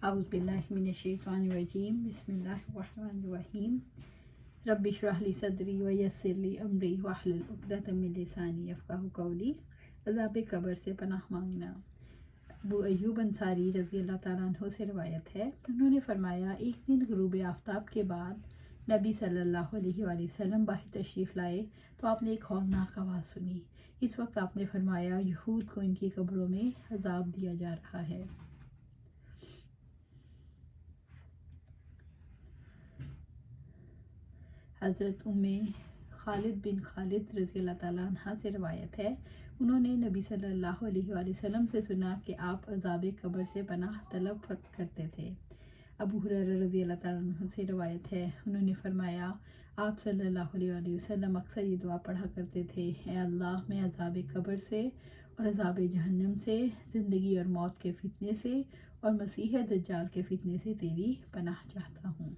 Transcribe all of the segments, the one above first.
अऊज़ु बिल्लाहि मिनश्शैतानिर्रजीम बिस्मिल्लाहिर्रहमानिर्रहीम रब्बि इश्रह ली सदरी व यस्सिर ली अमरी वहलुल उक़दतम मिन लिसानी यफ़क़हू क़ौली। अज़ाब कब्र से पनाह मांगना। अबू अय्यूब अंसारी रज़ी अल्लाह तआला अन्हु से रवायत है, उन्होंने फरमाया, एक दिन ग़ुरूब आफ्ताब के बाद नबी सल्लल्लाहु अलैहि वसल्लम बाहर तशरीफ़ लाए तो आपने एक खौफनाक आवाज़ सुनी। इस वक्त आपने फरमाया, यहूद को इनकी कब्रों में अज़ाब दिया जा रहा है। हज़रत उम्मे खालिद बिन खालिद रज़ी अल्लाह तआला अन्हा से रवायत है, उन्होंने नबी सल्लल्लाहु अलैहि वसल्लम से सुना कि आप अज़ाब कब्र से पनाह तलब करते थे। अबू हुरैरा रज़ी अल्लाह तआला अन्हु से रवायत है, उन्होंने फरमाया, आप सल्लल्लाहु अलैहि वसल्लम अक्सर ये दुआ पढ़ा करते थे, ऐ अल्लाह, मैं अज़ाब कब्र से और अज़ाब जहन्नम से, ज़िंदगी और मौत के फितने से और मसीह दज्जाल के फितने से तेरी पनाह चाहता हूँ।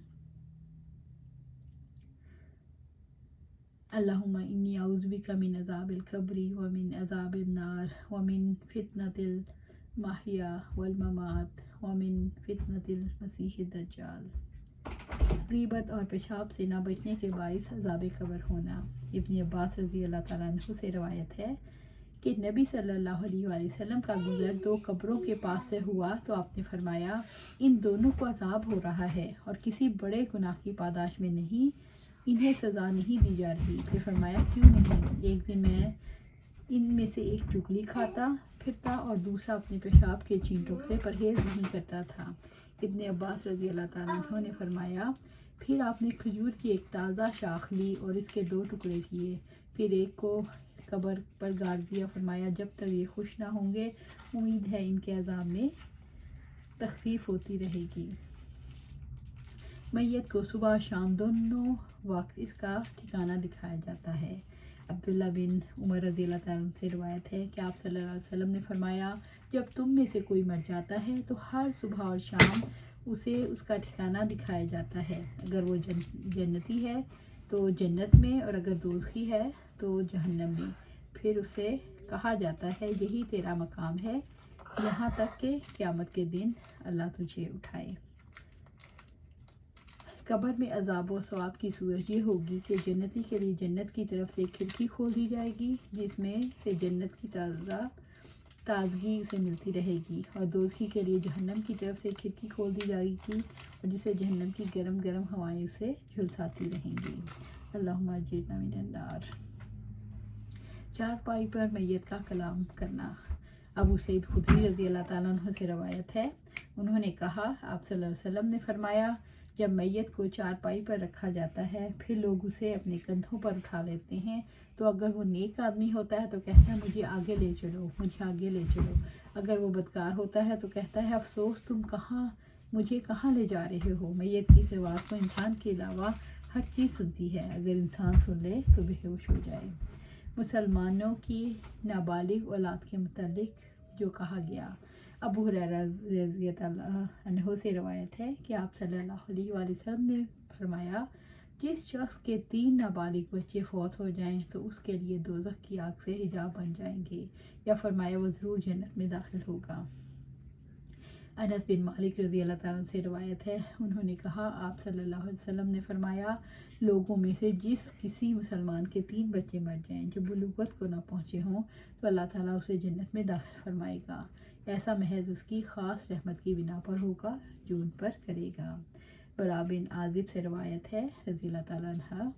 अल्लाहुम्मा इन्नी अऊज़ु बिका मिन अज़ाबिल क़ब्रि व मिन अज़ाबिन नार व मिन फितनतिल महया वल ममात व मिन फितनतिल मसीह दज्जाल। ग़ीबत और पेशाब से ना बचने के बाइस अज़ाब कब्र होना। इब्न अब्बास रज़ी अल्लाह तआला अन्हु से रवायत है कि नबी सल्लल्लाहु अलैहि वसल्लम का गुज़र दो कब्रों के पास से हुआ तो आपने फरमाया, इन दोनों को अज़ाब हो रहा है और किसी बड़े गुनाह की पादाश में नहीं, इन्हें सज़ा नहीं दी जा रही। फिर फरमाया, क्यों नहीं? एक दिन मैं इनमें से एक चुगली खाता फिरता और दूसरा अपने पेशाब के चींटों से परहेज़ नहीं करता था। इब्न अब्बास रज़ी अल्लाह तआला अन्हु ने फरमाया, फिर आपने खजूर की एक ताज़ा शाख ली और इसके दो टुकड़े किए, फिर एक को कब्र पर गाड़ दिया। फरमाया, जब तक ये खुश ना होंगे उम्मीद है इनके अज़ाब में तख़फ़ीफ़ होती रहेगी। मैयत को सुबह शाम दोनों वक्त इसका ठिकाना दिखाया जाता है। अब्दुल्ला बिन उमर रज़ी अल्लाह तआला से रवायत है कि आप सल्लल्लाहु अलैहि वसल्लम ने फरमाया, जब तुम में से कोई मर जाता है तो हर सुबह और शाम उसे उसका ठिकाना दिखाया जाता है। अगर वो जन्नती है तो जन्नत में और अगर दोज़खी है तो जहन्नम में। फिर उसे कहा जाता है, यही तेरा मकाम है, यहाँ तक कि क़यामत के दिन अल्लाह तुझे उठाए। कब्र में अज़ाब व सवाब की सूरत ये होगी कि जन्नती के लिए जन्नत की तरफ से खिड़की खोल दी जाएगी जिसमें से जन्नत की ताज़गी उसे मिलती रहेगी, और दोज़खी के लिए जहन्नम की तरफ से खिड़की खोल दी जाएगी और जिसे जहन्नम की गरम गरम हवाएं उसे झुलसाती रहेंगी। अल्लाहुम्मा अजिरना मिनन नार। चारपाई पर मैयत का कलाम करना। अबू सईद खुदरी रज़ी अल्लाह तआला अन्हु से रवायत है, उन्होंने कहा, आप सल्लल्लाहु अलैहि वसल्लम ने फरमाया, जब मैयत को चारपाई पर रखा जाता है फिर लोग उसे अपने कंधों पर उठा लेते हैं, तो अगर वो नेक आदमी होता है तो कहता है, मुझे आगे ले चलो, मुझे आगे ले चलो। अगर वो बदकार होता है तो कहता है, अफसोस, तुम मुझे कहाँ ले जा रहे हो। मैयत की इस आवाज़ को इंसान के अलावा हर चीज़ सुनती है, अगर इंसान सुन ले तो बेहोश हो जाए। मुसलमानों की नाबालिग औलाद के मुतालिक जो कहा गया। अबू हुरैरा रज़ी अल्लाह अन्हु से रवायत है कि आप सल्लल्लाहु अलैहि वसल्लम ने फरमाया, जिस शख्स के 3 नाबालिग बच्चे फौत हो जाएं तो उसके लिए दोज़ख की आग से हिजाब बन जाएंगे, या फरमाया वो ज़रूर जन्नत में दाखिल होगा। अनस बिन मालिक रज़ी अल्लाह तआला से रवायत है, उन्होंने कहा, आप सल्लल्लाहु अलैहि वसल्लम ने फरमाया, लोगों में से जिस किसी मुसलमान के 3 बच्चे मर जाएं जो बुलूगत को ना पहुँचे हों तो अल्लाह ताला उसे जन्नत में दाखिल फरमाएगा। ऐसा महज उसकी ख़ास रहमत की बिना पर होगा जो उन पर करेगा। बरा बिन आज़िब से रवायत है रज़ी अल्लाह तआला अन्हा,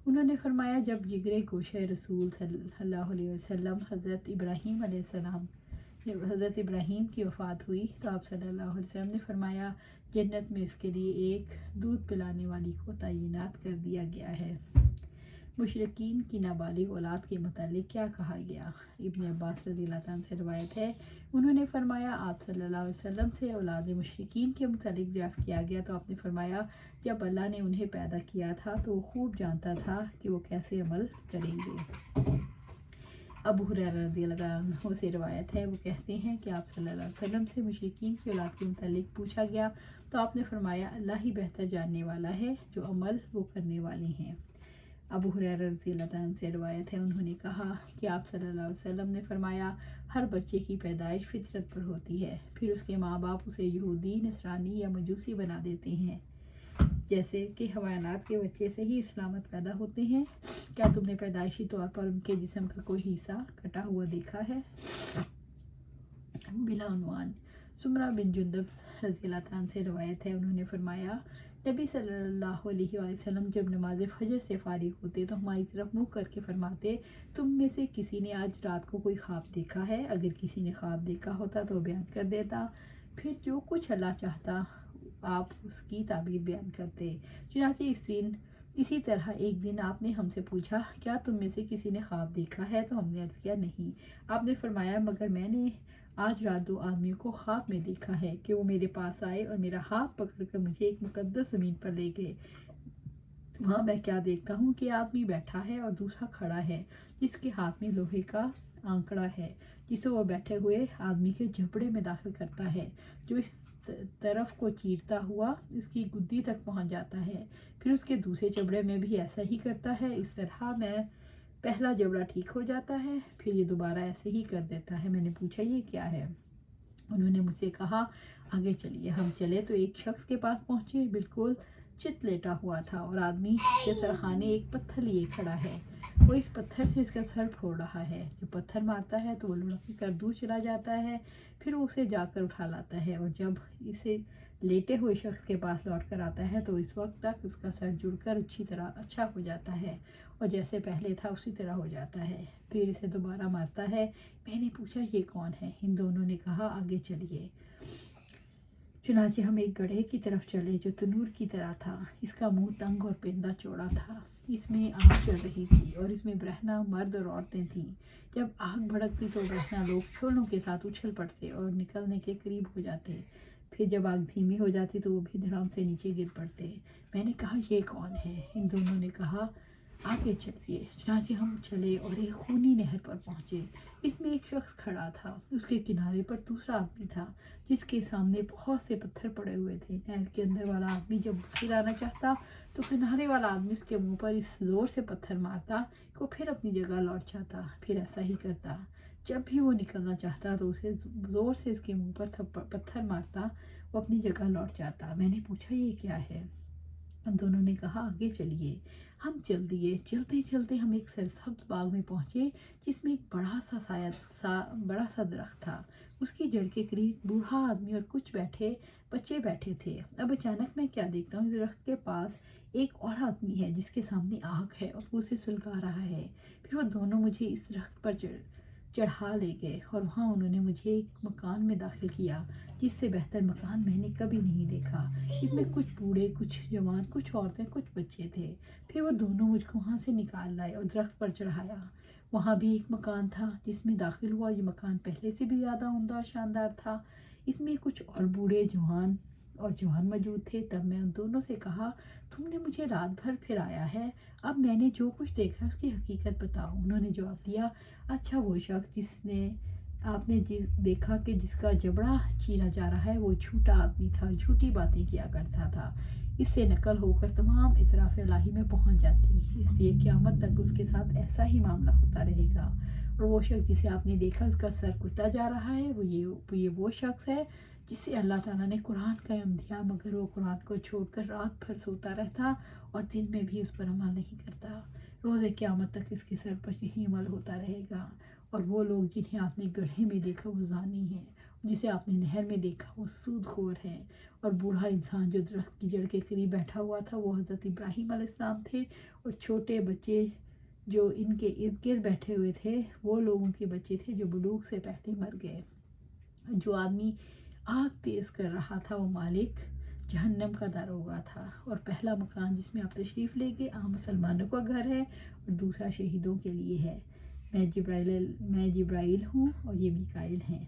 उन्होंने फरमाया, जब जिगरे गोशे रसूल सल्लल्लाहु अलैहि वसल्लम हज़रत इब्राहीम की वफ़ात हुई तो आप सल्लल्लाहु अलैहि वसल्लम ने फरमाया, जन्नत में इसके लिए एक दूध पिलाने वाली को तैनात कर दिया गया है। मुशरिकीन की नाबालिग औलाद के मुतालिक क्या कहा गया। इब्न अब्बास रज़ी अल्लाह तआला से रवायत है, उन्होंने फरमाया, आप सल्लल्लाहु अलैहि वसल्लम से औलाद मुशरिकीन के मुतालिक दरियाफ़्त किया गया तो आपने फरमाया, जब अल्लाह ने उन्हें पैदा किया था तो वो खूब जानता था कि वो कैसे अमल करेंगे। अबू हुरैरा रज़ी अल्लाह अन्हु से रवायत है, वो कहते हैं कि आप सल्लल्लाहु अलैहि वसल्लम से मुशरिकीन की औलाद के मुतालिक पूछा गया तो आपने फरमाया, अल्लाह ही बेहतर जानने वाला है जो अमल वो करने वाले हैं। अबू हुरैरा रज़ी अल्लाह ताला से रवायत है, उन्होंने कहा कि आप सल्लल्लाहु अलैहि वसल्लम ने फरमाया, हर बच्चे की पैदाइश फितरत पर होती है, फिर उसके माँ बाप उसे यहूदी, नसरानी या मजूसी बना देते हैं, जैसे कि हवायानात के बच्चे से ही इस्लामत पैदा होते हैं। क्या तुमने पैदाइशी तौर पर उनके जिस्म का कोई हिस्सा कटा हुआ देखा है? बिला उन्वान सुमरा बिन जुंदब रज़ी अल्लाह ताला से रवायत है, उन्होंने फरमाया, नबी सल्लल्लाहु अलैहि वसल्लम जब नमाज फजर से फारिग होते तो हमारी तरफ मुँह करके फरमाते, तुम में से किसी ने आज रात को कोई ख्वाब देखा है? अगर किसी ने ख्वाब देखा होता तो बयान कर देता, फिर जो कुछ अल्लाह चाहता आप उसकी ताबीर बयान करते। चुनांचे इसी तरह एक दिन आपने हमसे पूछा, क्या तुम में से किसी ने ख्वाब देखा है? तो हमने अर्ज़ किया, नहीं। आपने फरमाया, मगर मैंने आज रात 2 आदमियों को ख्वाब में देखा है कि वो मेरे पास आए और मेरा हाथ पकड़कर मुझे एक मुक़द्दस ज़मीन पर ले गए। वहाँ मैं क्या देखता हूँ कि आदमी बैठा है और दूसरा खड़ा है, जिसके हाथ में लोहे का आंकड़ा है, जिसे वो बैठे हुए आदमी के झपड़े में दाखिल करता है, जो इस तरफ को चीरता हुआ इसकी गुद्दी तक पहुँच जाता है। फिर उसके दूसरे जबड़े में भी ऐसा ही करता है। इस तरह मैं पहला जबड़ा ठीक हो जाता है, फिर ये दोबारा ऐसे ही कर देता है। मैंने पूछा, ये क्या है? उन्होंने मुझसे कहा, आगे चलिए। हम चले तो एक शख्स के पास पहुँचे, बिल्कुल चित लेटा हुआ था और आदमी के सरखाने एक पत्थर लिए खड़ा है। वो इस पत्थर से इसका सर फोड़ रहा है। जब पत्थर मारता है तो वो लुढ़क कर दूर चला जाता है, फिर वो उसे जाकर उठा लाता है और जब इसे लेटे हुए शख्स के पास लौट कर आता है तो इस वक्त तक उसका सर जुड़कर अच्छी तरह अच्छा हो जाता है और जैसे पहले था उसी तरह हो जाता है। फिर इसे दोबारा मारता है। मैंने पूछा, ये कौन है? इन दोनों ने कहा, आगे चलिए। चुनांचे हम एक गड्ढे की तरफ चले जो तनूर की तरह था। इसका मुंह तंग और पेंदा चौड़ा था। इसमें आग चल रही थी और इसमें बरहना मर्द और औरतें थीं। जब आग भड़कती तो बरहना लोग छोलों के साथ उछल पड़ते और निकलने के करीब हो जाते। फिर जब आग धीमी हो जाती तो वो भी धड़ाम से नीचे गिर पड़ते। मैंने कहा, ये कौन है? इन दोनों ने कहा, आगे चलिए। चुनांचे हम चले और एक खूनी नहर पर पहुँचे। इसमें एक शख्स खड़ा था। उसके किनारे पर दूसरा आदमी था जिसके सामने बहुत से पत्थर पड़े हुए थे। नहर के अंदर वाला आदमी जब बाहर आना चाहता तो किनारे वाला आदमी उसके मुंह पर इस जोर से पत्थर मारता कि वो फिर अपनी जगह लौट जाता। फिर ऐसा ही करता। जब भी वो निकलना चाहता तो उसे ज़ोर से उसके मुंह पर पत्थर मारता, वो अपनी जगह लौट जाता। मैंने पूछा, ये क्या है? उन दोनों ने कहा, आगे चलिए। हम चल दिए। चलते चलते हम एक सरसब्ज बाग में पहुँचे जिसमें एक बड़ा सा दरख्त था। उसकी जड़ के करीब बूढ़ा आदमी और कुछ बच्चे बैठे थे। अब अचानक मैं क्या देखता हूँ, दरख्त के पास एक और आदमी है जिसके सामने आग है और वो उसे सुलगा रहा है। फिर वो दोनों मुझे इस दरख्त पर चढ़ा ले गए और वहाँ उन्होंने मुझे एक मकान में दाखिल किया जिससे बेहतर मकान मैंने कभी नहीं देखा। इसमें कुछ बूढ़े, कुछ जवान, कुछ औरतें, कुछ बच्चे थे। फिर वो दोनों मुझको वहाँ से निकाल लाए और दरख्त पर चढ़ाया। वहाँ भी एक मकान था जिसमें दाखिल हुआ। ये मकान पहले से भी ज़्यादा उम्दा और शानदार था। इसमें कुछ और बूढ़े जवान मौजूद थे। तब मैं उन दोनों से कहा, तुमने मुझे रात भर फिराया है, अब मैंने जो कुछ देखा उसकी हकीकत बताओ। उन्होंने जवाब दिया, अच्छा, वो शख्स आपने देखा कि जिसका जबड़ा चीरा जा रहा है वो झूठा आदमी था, झूठी बातें किया करता था। इससे नकल होकर तमाम इतराफ़ इलाही में पहुंच जाती, इसलिए क़यामत तक उसके साथ ऐसा ही मामला होता रहेगा। और वो शख्स जिसे आपने देखा उसका सर कुटता जा रहा है, वो शख्स है जिसे अल्लाह ताला ने कुरान का इल्म दिया, मगर वो कुरान को छोड़कर रात भर सोता रहता और दिन में भी उस पर अमल नहीं करता। रोज़े क़यामत तक इसके सर पर यही अमल होता रहेगा। और वो लोग जिन्हें आपने गड्ढे में देखा वो ज़ानी हैं, जिसे आपने नहर में देखा वो सूदखोर हैं। और बूढ़ा इंसान जो दरख्त की जड़ के करीब बैठा हुआ था वो हज़रत इब्राहीम अलैहिस्सलाम थे। और छोटे बच्चे जो इनके इर्द गिर्द बैठे हुए थे वो लोगों के बच्चे थे जो बुलूग से पहले मर गए। जो आदमी आग तेज़ कर रहा था वो मालिक जहन्नम का दारोगा था। और पहला मकान जिसमें आप तशरीफ़ ले गए आम मुसलमानों का घर है और दूसरा शहीदों के लिए है। मैं जिब्राइल हूँ और ये मीकाइल हैं।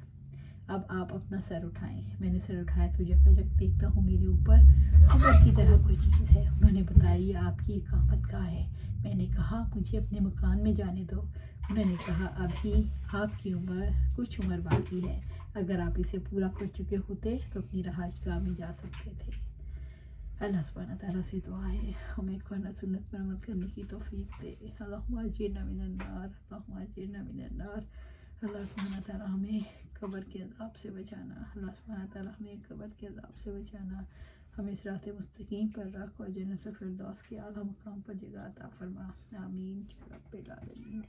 अब आप अपना सर उठाएं। मैंने सर उठाया तो जगह देखता हूँ मेरे ऊपर खबर की तरह कोई चीज़ है। उन्होंने बताया, ये आपकी इकामत गाह है। मैंने कहा, मुझे अपने मकान में जाने दो। उन्होंने कहा, अभी आपकी कुछ उम्र बाकी है, अगर आप इसे पूरा कर चुके होते तो अपनी रहायशगाह में जा सकते थे। اللہ سبحانہ تعالیٰ سے دعا ہے ہمیں قرآن سنت پر عمل کرنے کی توفیق دے. اللہم اجرنا من النار، اللہم اجرنا من النار. اللہ سبحانہ تعالیٰ ہمیں قبر کے عذاب سے بچانا، اللہ سبحانہ تعالیٰ ہمیں قبر کے عذاب سے بچانا، ہمیں صراط مستقیم پر رکھ اور جنت الفردوس کے اعلیٰ مقام پر جگہ عطا فرما. آمین رب العالمین.